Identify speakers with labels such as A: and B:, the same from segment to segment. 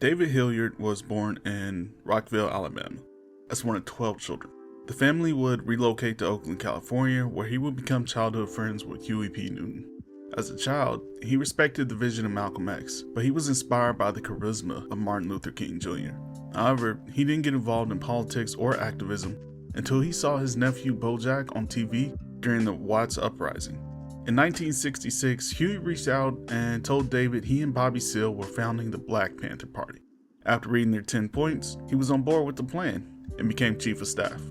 A: David Hilliard was born in Rockville, Alabama, as one of 12 children. The family would relocate to Oakland, California, where he would become childhood friends with Huey P. Newton. As a child, he respected the vision of Malcolm X, but he was inspired by the charisma of Martin Luther King Jr. However, he didn't get involved in politics or activism until he saw his nephew Bojack on TV during the Watts Uprising. In 1966, Huey reached out and told David he and Bobby Seale were founding the Black Panther Party. After reading their 10 points, he was on board with the plan and became chief of staff.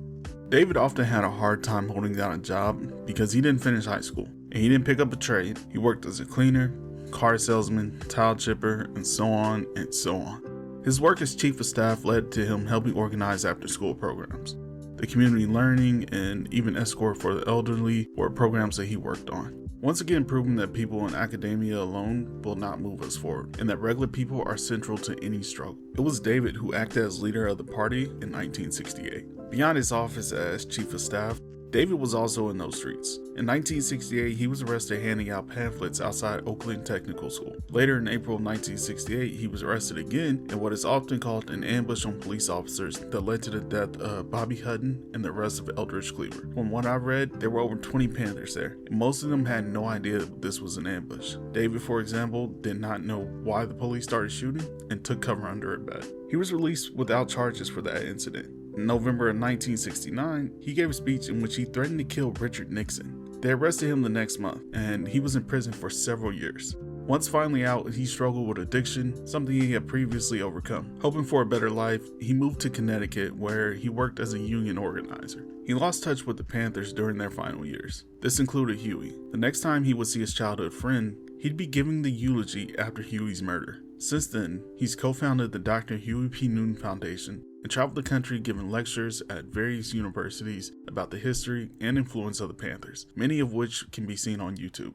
A: David often had a hard time holding down a job because he didn't finish high school and he didn't pick up a trade. He worked as a cleaner, car salesman, tile chipper, and so on and so on. His work as chief of staff led to him helping organize after-school programs. The community learning and even escort for the elderly were programs that he worked on. Once again proving that people in academia alone will not move us forward, and that regular people are central to any struggle. It was David who acted as leader of the party in 1968. Beyond his office as chief of staff, David was also in those streets. In 1968, he was arrested handing out pamphlets outside Oakland Technical School. Later in April of 1968, he was arrested again in what is often called an ambush on police officers that led to the death of Bobby Hutton and the arrest of Eldridge Cleaver. From what I read, there were over 20 Panthers there, and most of them had no idea that this was an ambush. David, for example, did not know why the police started shooting and took cover under a bed. He was released without charges for that incident. In November of 1969, he gave a speech in which he threatened to kill Richard Nixon. They arrested him the next month, and he was in prison for several years. Once finally out, he struggled with addiction, something he had previously overcome. Hoping for a better life, he moved to Connecticut, where he worked as a union organizer. He lost touch with the Panthers during their final years. This included Huey. The next time he would see his childhood friend, he'd be giving the eulogy after Huey's murder. Since then, he's co-founded the Dr. Huey P. Newton Foundation and traveled the country giving lectures at various universities about the history and influence of the Panthers, many of which can be seen on YouTube.